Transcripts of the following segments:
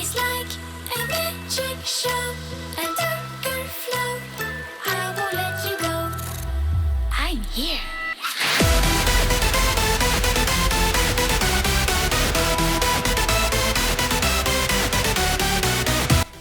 It's like a magic show, a darker flow. I won't let you go. I'm here.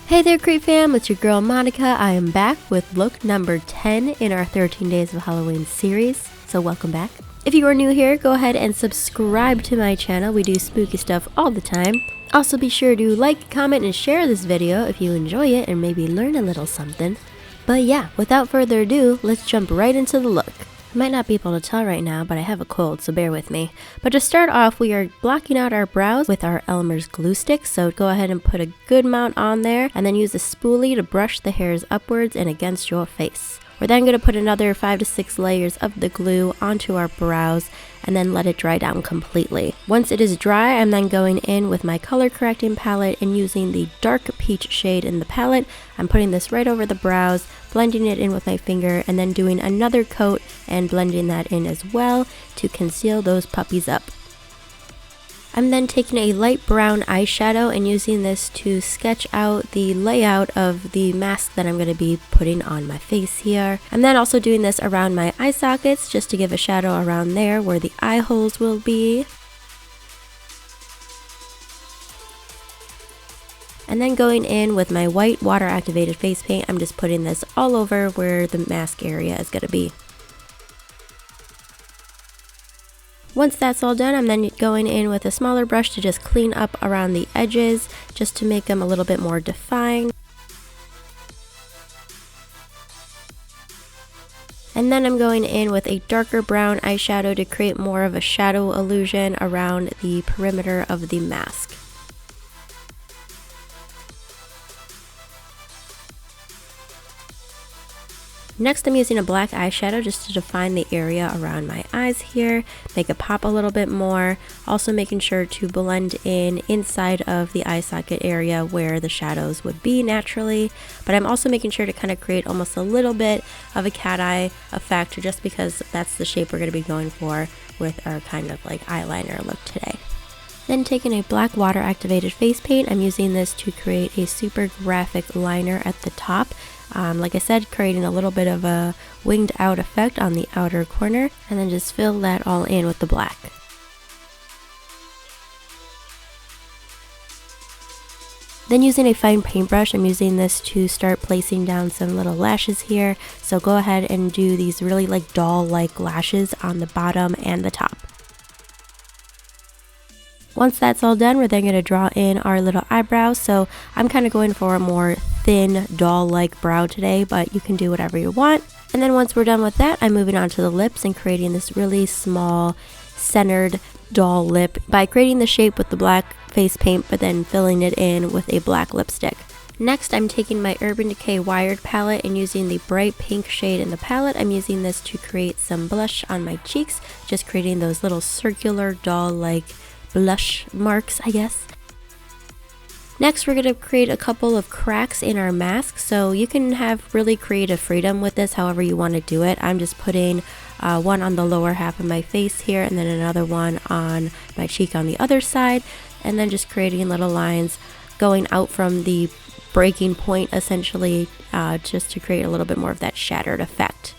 Hey there, Creep fam, it's your girl Monica. I am back with look number 10 in our 13 Days of Halloween series, so welcome back. If you are new here, go ahead and subscribe to my channel. We do spooky stuff all the time. Also be sure to like, comment, and share this video if you enjoy it and maybe learn a little something. But yeah, without further ado, let's jump right into the look. I might not be able to tell right now, but I have a cold, so bear with me. But to start off, we are blocking out our brows with our Elmer's glue stick, so go ahead and put a good amount on there, and then use a spoolie to brush the hairs upwards and against your face. We're then going to put another 5 to 6 layers of the glue onto our brows and then let it dry down completely. Once it is dry, I'm then going in with my color correcting palette and using the dark peach shade in the palette. I'm putting this right over the brows, blending it in with my finger, and then doing another coat and blending that in as well to conceal those puppies up. I'm then taking a light brown eyeshadow and using this to sketch out the layout of the mask that I'm going to be putting on my face here. I'm then also doing this around my eye sockets just to give a shadow around there where the eye holes will be. And then going in with my white water activated face paint, I'm just putting this all over where the mask area is going to be. Once that's all done, I'm then going in with a smaller brush to just clean up around the edges, just to make them a little bit more defined. And then I'm going in with a darker brown eyeshadow to create more of a shadow illusion around the perimeter of the mask. Next, I'm using a black eyeshadow just to define the area around my eyes here, make it pop a little bit more, also making sure to blend in inside of the eye socket area where the shadows would be naturally, but I'm also making sure to kind of create almost a little bit of a cat eye effect just because that's the shape we're going to be going for with our kind of like eyeliner look today. Then taking a black water activated face paint, I'm using this to create a super graphic liner at the top. Like I said, creating a little bit of a winged out effect on the outer corner, and then just fill that all in with the black. Then using a fine paintbrush, I'm using this to start placing down some little lashes here. So go ahead and do these really like doll-like lashes on the bottom and the top. Once that's all done, we're then going to draw in our little eyebrows. So I'm kind of going for a more thin doll-like brow today, but you can do whatever you want. And then once we're done with that, I'm moving on to the lips and creating this really small centered doll lip by creating the shape with the black face paint, but then filling it in with a black lipstick. Next, I'm taking my Urban Decay Wired palette and using the bright pink shade in the palette. I'm using this to create some blush on my cheeks, just creating those little circular doll-like blush marks, I guess. Next, we're going to create a couple of cracks in our mask, so you can have really creative freedom with this however you want to do it. I'm just putting one on the lower half of my face here, and then another one on my cheek on the other side, and then just creating little lines going out from the breaking point essentially, just to create a little bit more of that shattered effect.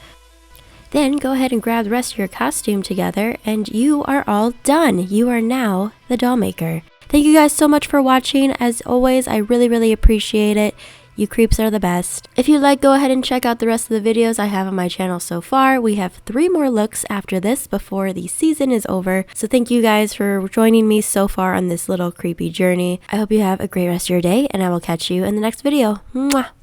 Then go ahead and grab the rest of your costume together and you are all done. You are now the doll maker. Thank you guys so much for watching. As always, I really appreciate it. You creeps are the best. If you'd like, go ahead and check out the rest of the videos I have on my channel so far. We have 3 more looks after this before the season is over. So thank you guys for joining me so far on this little creepy journey. I hope you have a great rest of your day and I will catch you in the next video. Mwah!